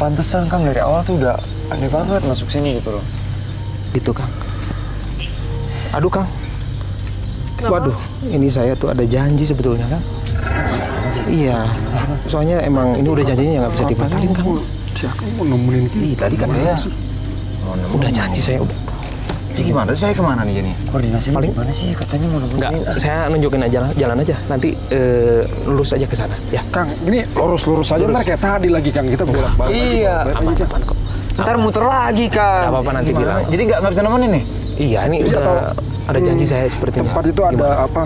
Pantesan Kang dari awal tuh udah aneh banget masuk sini gitu loh. Gitu Kang. Aduh Kang. Kenapa? Waduh, ini saya tuh ada janji sebetulnya Kang. Iya, soalnya emang ini udah janjinya nggak bisa dibatalin Kang. Siapa mau nemenin kita? Ih, tadi kan dia Udah janji saya udah. Jadi gimana? Saya kemana nih Jani? Koordinasi Paling- gimana sih? Katanya mau nemenin. Enggak, saya nunjukin aja jalan aja. Nanti lurus aja ke sana ya. Kang, ini lurus-lurus aja ntar kayak tadi lagi Kang, kita bolak-balik. Iya. Aman kok. Ntar muter lagi Kang. Nggak apa-apa, nanti bilang. Jadi nggak bisa nemenin nih? Iya, ini Iya, udah atau- ada janji saya sepertinya. Tempat itu ada Gimana? apa?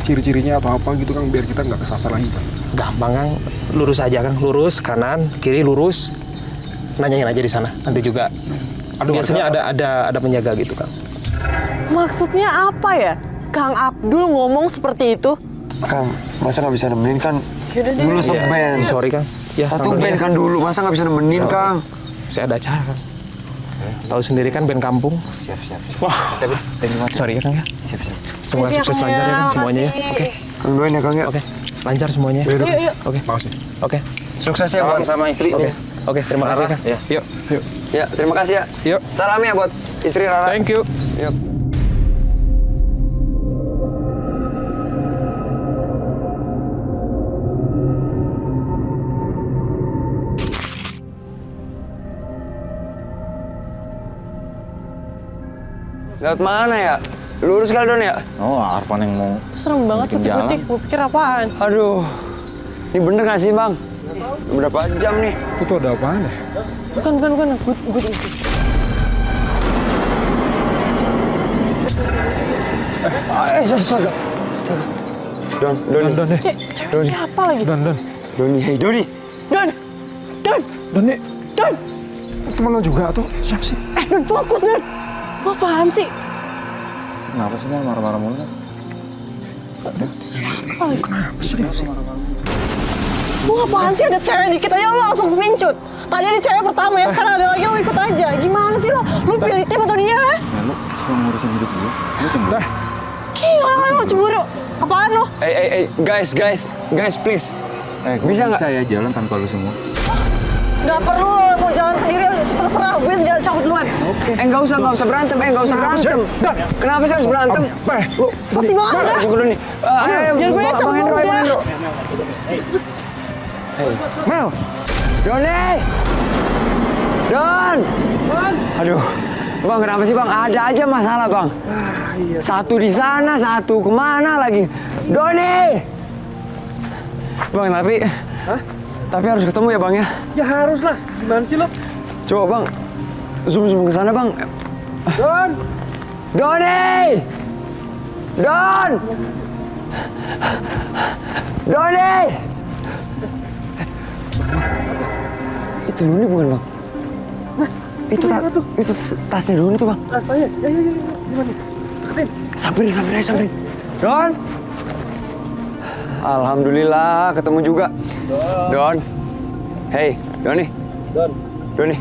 Ciri-cirinya atau apa gitu Kang, biar kita nggak kesasar lagi Kang. Gampang Kang, lurus aja Kang, lurus kanan, kiri lurus. Nanyain aja di sana. Nanti juga biasanya ada penjaga gitu Kang. Maksudnya apa ya? Kang Abdul ngomong seperti itu? Kang, masa nggak bisa nemenin kan? Yaudah deh. Dulu seband. Sorry Kang. Ya, Satu Kang, band ya. kan dulu, masa nggak bisa nemenin Kang? Saya ada acara Kang. Tahu sendiri kan band kampung. Siap. Wah, sorry ya Kang ya. Siap. Semoga Makasih ya, sukses Kang, lancar ya Kang ya. semuanya ya. Makasih. Oke. Kang doain ya Kang ya. Oke. Lancar semuanya. Yuk, yuk. Oke. Makasih. Oke. Sukses ya buat sama istri. Oke. Oke, terima kasih Kang. Ya. Yuk. Ya, terima kasih ya. Yuk. Salam ya buat istri Rara. Thank you. Yuk. Lewat mana ya? Lurus kali Don ya? Oh, Arfan yang mau. Serem banget Bikin putih-putih. Gue pikir apaan? Aduh, ini bener gak sih Bang? Berapa jam nih? Itu ada apaan ya? Bukan. Good. Astaga. Don. Cewek siapa lagi? Doni, hey Doni. Don! Nih, teman lo juga tuh, siapa sih? Don, fokus, Don! Lo apaan sih? Kenapa sih Mal marah-marah mulu? Apa lagi? Lo apaan sih? Ada cewek dikit aja lo langsung mincut. Tadi ada cewek pertama ya, sekarang ada lagi lo ikut aja. Gimana sih lo? Lo pilih tim atau dia? Ya lu cuma ngurusin hidup gue. Lu cemburu. Gila lo cemburu. Apaan lo? Guys, please. Gue Bisa nggak? ya jalan tanpa lu semua. Gak perlu lo mau jalan sendiri, terserah. Gue jalan cabut duluan. Nggak usah berantem. Kenapa sih harus berantem? Pasti banget udah. Tunggu dulu nih. Biar gue yang cabut dulu udah. Mel. Doni. Don. Aduh. Bang, kenapa sih Bang? Ada aja masalah Bang. Satu di sana, satu kemana lagi. Doni. Bang, tapi harus ketemu ya Bang ya? Ya harus lah, gimana sih lo? Coba Bang, zoom ke sana Bang. Don! Doni! Don! Doni! Itu Doni bukan Bang? Itu tasnya Doni tuh Bang. Tanya, ya, gimana? Deketin. Samperin. Don! Alhamdulillah ketemu juga. Don. Hey, Doni. Doni. Doni.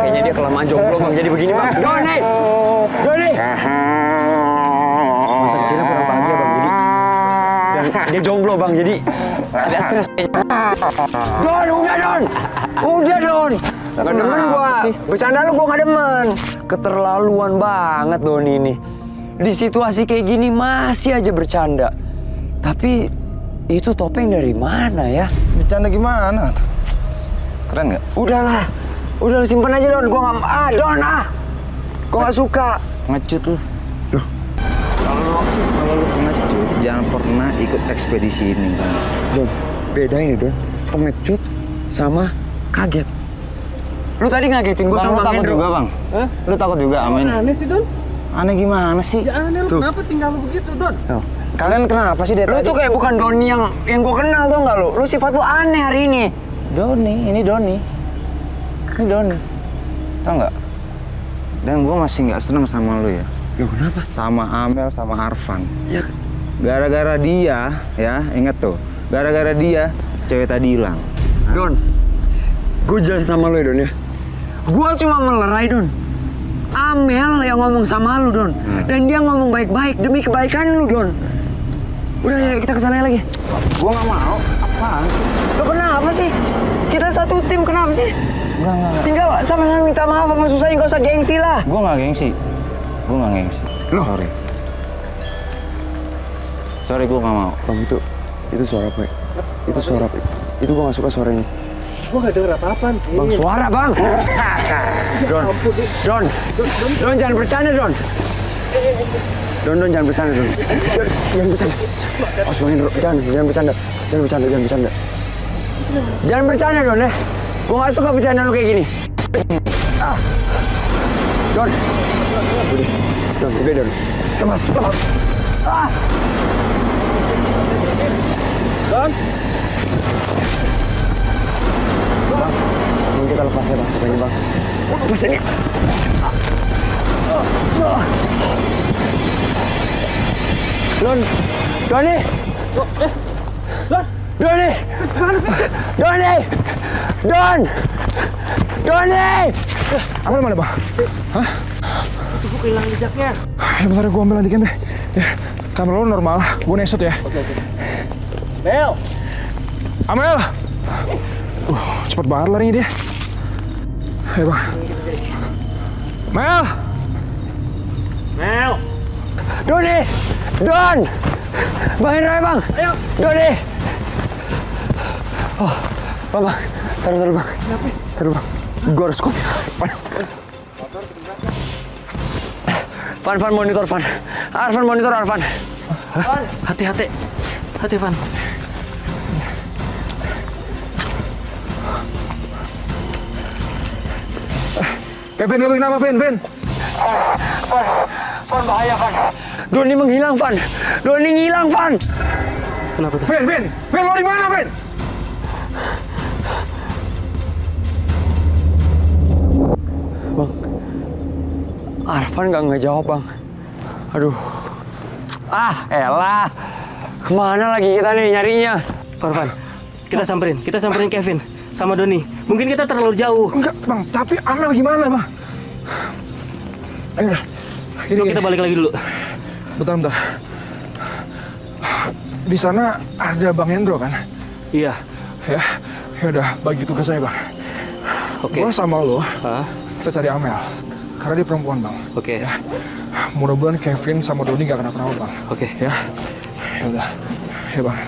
Kayaknya dia kelamaan jomblo Bang, jadi begini Bang. Doni. Masa kecilnya kurang bahagia Bang, jadi dan dia jomblo Bang, jadi ada stres. Udah Don. Gak demen gua. Bercanda lu gua gak demen. Keterlaluan banget Doni ini. Di situasi kayak gini masih aja bercanda. Tapi itu topeng dari mana ya? Bercanda gimana? Keren nggak? Udahlah simpen aja Don. Gua gak Don. Gua gak suka. Ngecut lu. Kalau lu pengecut, jangan pernah ikut ekspedisi ini. Don, beda ini Don. Pengecut sama kaget. Lu tadi ngagetin gua Bang, sama lu Bang takut Hendro. juga bang? Lu takut juga amin? Aneh sih Don. Aneh gimana sih? Ya aneh, lu kenapa tinggal lu begitu Don? Kalian kenapa sih dari Lu tadi? tuh kayak bukan Doni yang gua kenal tuh nggak lu? Lu sifat lu aneh hari ini. Ini Doni. Tau nggak? Dan gue masih nggak seneng sama lu ya. Ya kenapa? Sama Amel, sama Arfan. Ya Gara-gara dia, ya inget tuh. Gara-gara dia, cewek tadi hilang. Don, gue jelasin sama lu ya Don ya. Gua cuma melerai Don. Amel yang ngomong sama lu, Don. Dan dia ngomong baik-baik demi kebaikan lu, Don. Udah ya, kita kesana lagi. Gua nggak mau. Apaan sih? Lo kenapa sih? Kita satu tim, kenapa sih? Enggak. Tinggal sama-sama minta maaf apa susahnya, nggak usah gengsi lah. Gua nggak gengsi. Sorry, gua nggak mau. Bang, itu suara apa? Itu suara apa? Itu gua nggak suka suaranya. Gua nggak denger apa-apa. Bang, suara bang. Don, jangan bercanda, Don. Don, jangan bercanda, Don. Jangan bercanda. Awas bangin, jangan bercanda. Jangan bercanda, Don ya. Gua nggak suka bercanda lu kayak gini. Don, udah Don. Lepas. Don. Bang, mungkin kita lepas ya bang, topengnya bang. Lepas ini. Doni! Amel mana, Bang? Hah? Itu gua kehilangan jejaknya. Ya bentar, gua ambil nanti kan deh. Ya, kamera lu normal, gua nesut ya. Oke. Mel! Amel! Cepet banget larinya dia. Ayo, Bang. Mel! Doni! Don! Bangin Ray, bang! Ayo! Doni! Oh, bang. Taruh, bang. Taruh, bang. Gue harus kuat. Van, monitor, Van. Arvan, monitor, Arvan. Hati-hati, Van. Vin, kenapa, Vin? Van, bahaya, Van. Doni menghilang, Van. Doni ngilang, Van. Kenapa tuh? Vin, lo di mana, Vin? Bang, Arvan nggak ngejawab, Bang. Aduh. Elah. Kemana lagi kita nih nyarinya? Van. Kita samperin Kevin sama Doni. Mungkin kita terlalu jauh. Enggak, Bang. Tapi Amel gimana, Bang? Ayo, Yuk, kita balik lagi dulu. Bentar. Di sana ada Bang Hendro kan? Iya. Ya udah, bagi tugas saya, Bang. Oke. Gua sama lo, Hah? kita cari Amel. Karena dia perempuan, Bang. Oke. Ya. Mudah-mudahan Kevin sama Doni gak kenapa-napa, Bang. Oke. Ya udah. Ya, Bang.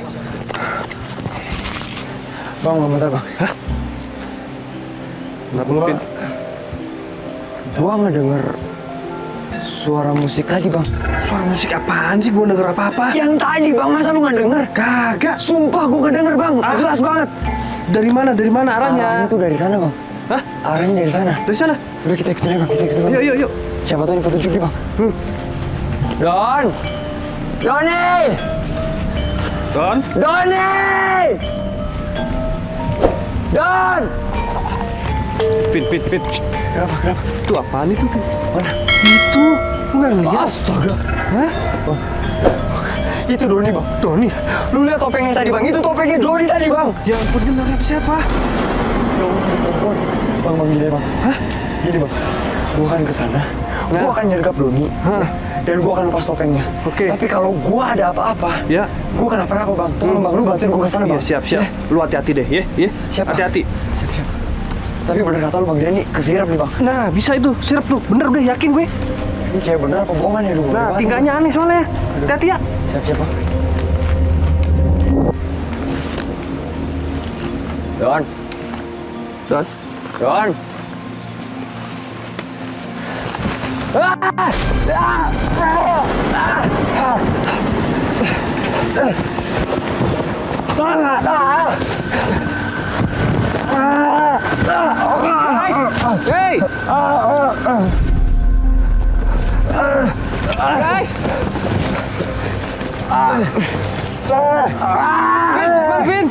Bang, bentar, Bang. Hah? Kenapa lu, Vin? Gua ngedenger suara musik tadi, Bang. Suara musik apaan sih? Gua denger apa-apa. Yang tadi, Bang. Masa lu nggak denger? Kagak. Sumpah gua nggak denger, Bang. Jelas banget. Dari mana arahnya? Arahnya tuh dari sana, Bang. Hah? Arahnya dari sana. Dari sana? Udah, kita ikutin aja, Bang. Bang. Yuk. Siapa tahu ini petunjuk nih, Bang. Don! Doni! Don? Vin. Kenapa? Itu apaan itu, Vin? Mana? Itu. Lu nggak ngeliat? Astaga. Hah? Itu Doni, Bang. Doni? Lu lihat topengnya tadi, Bang. Itu topengnya Doni tadi, Bang. Ya ampun, dia nggak siapa? Bang, gini, Bang. Hah? Gini, Bang. Gua akan kesana. Gua akan nyergap Doni. Dan gua akan lepas topengnya. Oke. Tapi kalau gua ada apa-apa, Ya. gua kenapa-napa, Bang. Tolong, Bang. Lu bantuin gua kesana, Bang. Iya, siap. Ya. Lu hati-hati deh, ya. Siap, Bang. Hati-hati. Siap. Tapi bener kata lu, Bang. Dia nih kesirap nih, Bang. Nah, bisa itu. Sirap tuh. Bener, udah yakin gue. Ini cewek bener apa bohongan ya, lu? Nah, tingkahnya aneh soalnya. Hati-hati ya. Siap, Bang. Don. Hey! Guys! Vin!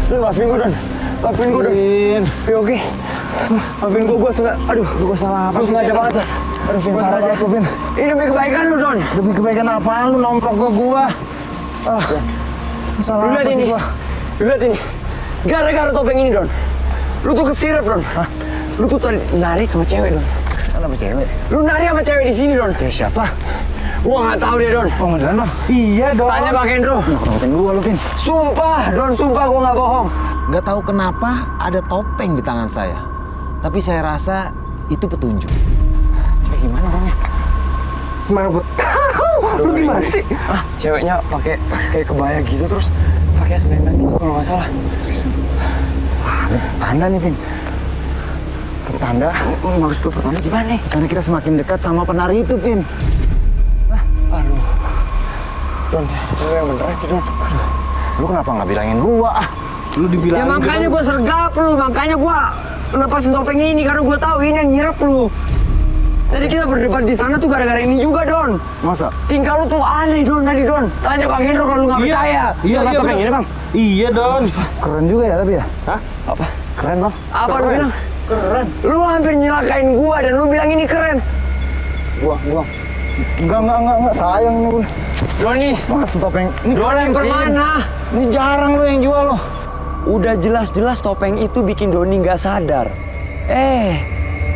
Don, maafin gue, Don. Ya, oke. Maafin gua sengaja. Aduh, gua salah apa? Gua sengaja banget. Aduh, Vin, parah banget lu, Vin. Ini demi kebaikan lu, Don. Demi kebaikan apaan lu nomplok ke gua? Salah Lu lihat apa sih ini. gua? Lu lihat ini. Gara-gara topeng ini, Don. Lu tuh kesirep, Don. Lu tuh tadi nari sama cewek, Don. Kenapa cewek? Lu nari sama cewek di sini, Don. Siapa? Gua nggak tahu dia, Don. Oh, beneran dong? Iya dong. Tanya Bang Hendro. Ngikutin gua lu, Vin. Sumpah, Don, sumpah gua nggak bohong. Nggak tahu kenapa ada topeng di tangan saya. Tapi saya rasa itu petunjuk. Kayak gimana orangnya? Mana gua tahu. Lu gimana sih? Ceweknya pakai kayak kebaya gitu terus pakai selendang gitu kalau nggak salah. Tanda nih, Vin. Pertanda. Maksud lu pertanda gimana nih? Karena kita semakin dekat sama penari itu, Vin. Aduh. Don, lu yang bener aja, Don. Lu kenapa nggak bilangin gua? Lu dibilangin. Ya makanya gua sergap lu, makanya gua lepasin topeng ini karena gua tahu ini yang nyirap lu. Tadi kita berdebat di sana tuh gara-gara ini juga, Don. Masa? Tingkah lu tuh aneh, Don, tadi, Don. Tanya Bang Hendro kalau lu nggak percaya. Iya, topeng ini, Bang. Iya, Don. Keren juga ya, tapi ya? Hah? Apa? Keren, Bang. Apa lu bilang? Keren. Lu hampir nyelakain gua dan lu bilang ini keren. Gua. Enggak. Sayang nih gue. Doni, Mas, topeng. Ini Doni keren, Vin. permana? Ini jarang lu yang jual lo. Udah jelas-jelas topeng itu bikin Doni nggak sadar.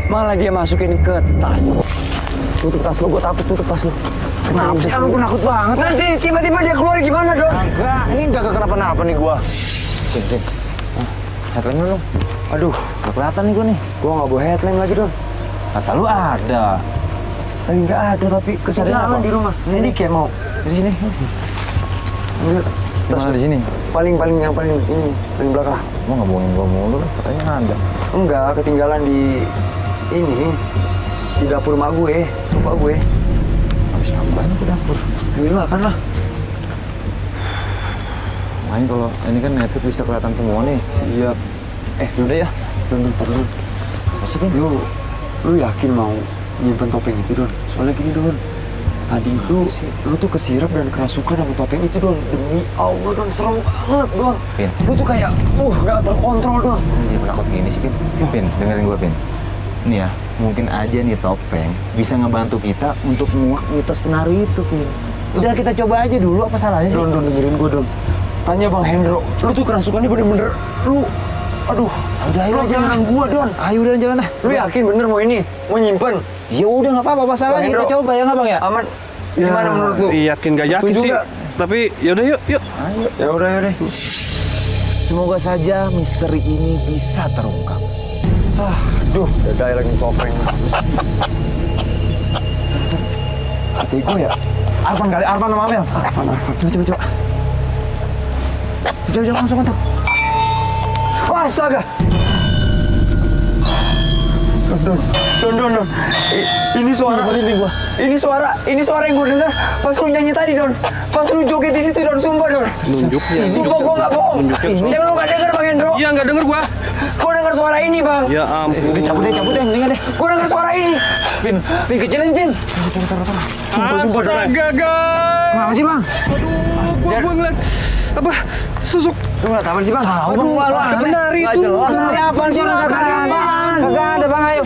Malah dia masukin ke tas. Tutup tas lu, gua takut tutup tas lu. Kenapa sih? Lu penakut banget. Nanti tiba-tiba dia keluar gimana, Don? Enggak, ini enggak kenapa-napa nih gua. Vin. Headlamp lu. Aduh, Gak kelihatan nih gua nih. gua nggak bawa headlamp lagi, Don. Kata lu ada. Nggak ada, tapi kesedaran di rumah. Sini kayak mau. Di sini. Mana di sini? Paling yang paling ini, paling belakang. Mau ngomongin gua mulu lu, katanya ada. Enggak, ketinggalan di ini di dapur mak gue, lupa gue. Habis ngapain ke dapur? Ambil makan lah. Makanya kalau ini kan headset bisa kelihatan semua nih. Siap. Udah ya. Don, dulu. Apa sih, Vin? Lu yakin mau nyimpen topeng itu, Don? Soalnya gini, Don. Tadi itu lu tuh kesirap dan kerasukan sama topeng itu, Don. Demi Allah, Don, serem banget, Don. Vin. Lu tuh kayak gak terkontrol, Don. Jadi penakut gini sih, Vin. Dengerin gua, Vin. Nih ya, mungkin aja nih topeng bisa ngebantu kita untuk muak mitos penari itu, Vin. Udah kita coba aja dulu, apa salahnya sih? Don, dengerin gue, Don. Tanya Bang Hendro, lu tuh kerasukannya bener-bener, aduh, Udah, ayo lu jalan. jangan gua, Don. Ayo udah jalan lah. Lu yakin bener mau ini? Mau nyimpen? Ya udah nggak apa-apa, salahnya kita Hendro. coba ya nggak Bang ya? Aman? Gimana menurut lu? Yakin gak yakin Setuju sih. nggak? Tapi yaudah yuk. Ya udah. Semoga saja misteri ini bisa terungkap. Aduh, dadai lagi topeng. Hati gue ya? Arfan sama Amel. Arfan. Coba. Coba langsung tuh. Wah, astaga. Don. Ini suara. Ini suara yang gue dengar pas lu nyanyi tadi, Don. Pas lu joget di situ, Don. Sumpah, Don. Nunjuknya. Sumpah gue nggak bohong. Yang lu nggak denger, Bang Hendro. Iya, nggak denger gua. Gue denger suara ini, Bang. Ya ampun. Cabut deh, mendingan deh. Gue denger suara ini. Vin, kecilin, Vin. Sumpah, Don. Astaga, guys. Kenapa sih, Bang? Gua ngeliat apa? Susuk. Lu ngeliat apa sih, Bang? Tahu, Bang. Lu Ada aneh. penari Nggak itu. jelas. Penari apaan sih? Lu kagak ada. Kagak ada, Bang. Ayo.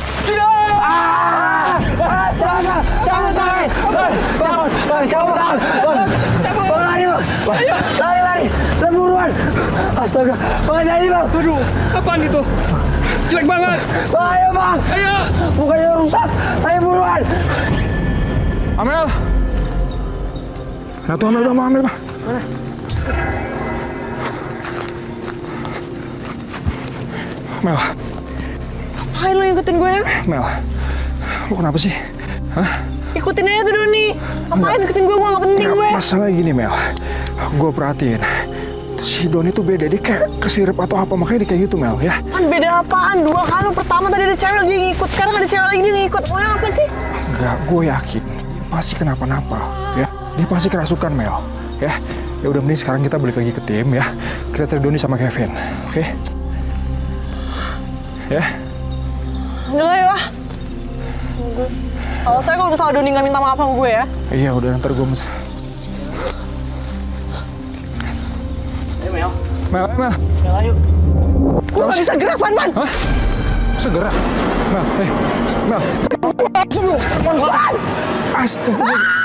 Astaga! Cabut! Bang, lari, Bang! Lari! Buruan! Astaga! Bang, jadi, Bang! Aduh, apaan itu? Jelek banget. Ayo, Bang! Ayo. Bukannya rusak! Ayo, buruan! Amel. Nah tuh Amel, Bang. Mana? Mel, Ngapain lu ikutin gue ya? Mel, lu kenapa sih? Hah? Ikutin aja tuh Doni. Ngapain ikutin gue gak penting gue. Masalahnya gini, Mel. Gue perhatiin. Si Doni tuh beda, dia kayak kesirip atau apa, makanya dia kayak gitu, Mel, ya? Kan beda apaan? Dua kan pertama tadi ada cewek lagi ngikut, sekarang ada cewek lagi dia ngikut. Mau apa sih? Enggak, gue yakin. Dia pasti kenapa-napa, ya? Dia pasti kerasukan, Mel, ya? Ya udah, mending sekarang kita balik lagi ke tim, ya? Kita cari Doni sama Kevin, oke? Ya? Udah ya. Kalau saya kalau misalnya Doni nggak minta maaf sama gue ya. Iya, udah ntar gue Mel. Gue nggak bisa gerak, Van. Hah? Segera. Mel, Mel. Astaga.